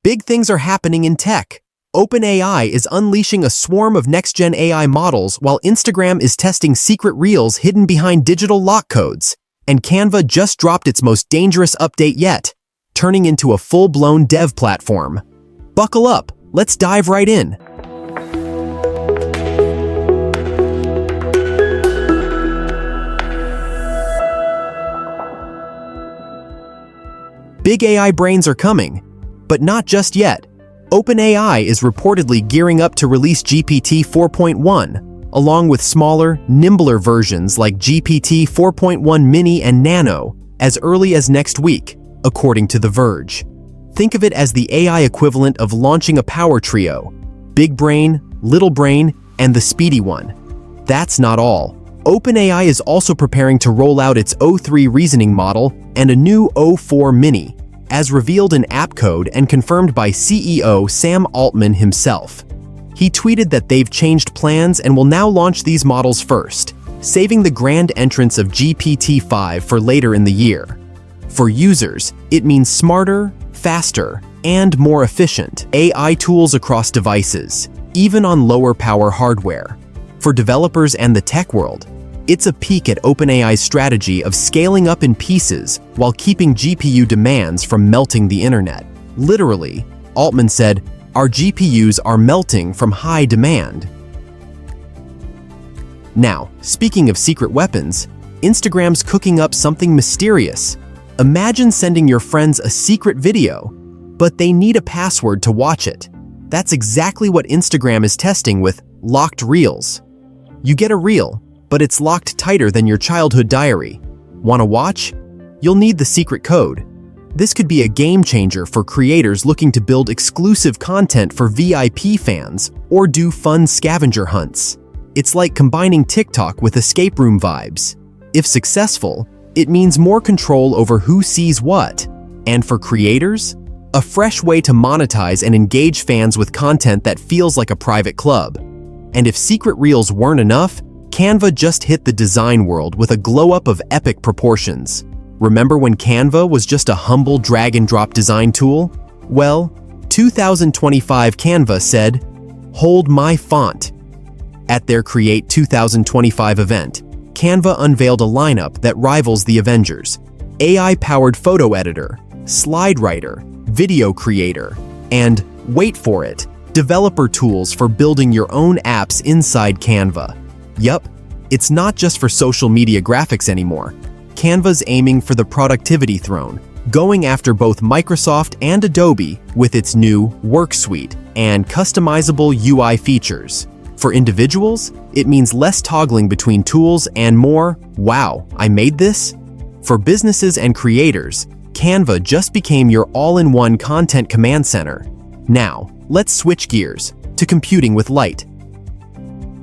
Big things are happening in tech. OpenAI is unleashing a swarm of next-gen AI models while Instagram is testing secret reels hidden behind digital lock codes. And Canva just dropped its most dangerous update yet, turning into a full-blown dev platform. Buckle up, let's dive right in. Big AI brains are coming, but not just yet. OpenAI is reportedly gearing up to release GPT 4.1, along with smaller, nimbler versions like GPT 4.1 Mini and Nano, as early as next week, according to The Verge. Think of it as the AI equivalent of launching a power trio: Big Brain, Little Brain, and the Speedy one. That's not all. OpenAI is also preparing to roll out its O3 reasoning model and a new O4 Mini, as revealed in app code and confirmed by CEO Sam Altman himself. He tweeted that they've changed plans and will now launch these models first, saving the grand entrance of GPT-5 for later in the year. For users, it means smarter, faster, and more efficient AI tools across devices, even on lower power hardware. For developers and the tech world, it's a peek at OpenAI's strategy of scaling up in pieces while keeping GPU demands from melting the internet. Literally, Altman said, "Our GPUs are melting from high demand." Now, speaking of secret weapons, Instagram's cooking up something mysterious. Imagine sending your friends a secret video, but they need a password to watch it. That's exactly what Instagram is testing with locked reels. You get a reel, but it's locked tighter than your childhood diary. Want to watch? You'll need the secret code. This could be a game changer for creators looking to build exclusive content for VIP fans or do fun scavenger hunts. It's like combining TikTok with escape room vibes. If successful, it means more control over who sees what. And for creators, a fresh way to monetize and engage fans with content that feels like a private club. And if secret reels weren't enough, Canva just hit the design world with a glow-up of epic proportions. Remember when Canva was just a humble drag-and-drop design tool? Well, 2025 Canva said, "Hold my font." At their Create 2025 event, Canva unveiled a lineup that rivals the Avengers: AI-powered photo editor, slide writer, video creator, and, wait for it, developer tools for building your own apps inside Canva. Yup, it's not just for social media graphics anymore. Canva's aiming for the productivity throne, going after both Microsoft and Adobe with its new Work Suite and customizable UI features. For individuals, it means less toggling between tools and more, "Wow, I made this?" For businesses and creators, Canva just became your all-in-one content command center. Now, let's switch gears to computing with light.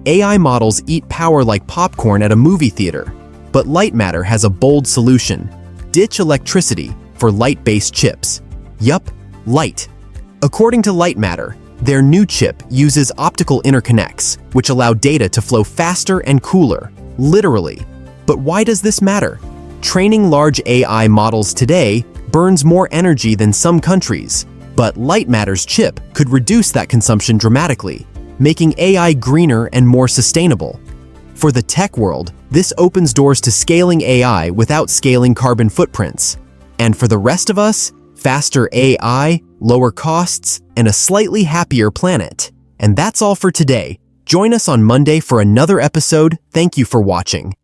AI models eat power like popcorn at a movie theater, but light matter has a bold solution: ditch electricity for light-based chips. Yup, light. According to Light Matter, their new chip uses optical interconnects, which allow data to flow faster and cooler, literally. But why does this matter? Training large AI models today burns more energy than some countries, but Light Matter's chip could reduce that consumption dramatically, making AI greener and more sustainable. For the tech world, this opens doors to scaling AI without scaling carbon footprints. And for the rest of us, faster AI, lower costs, and a slightly happier planet. And that's all for today. Join us on Monday for another episode. Thank you for watching.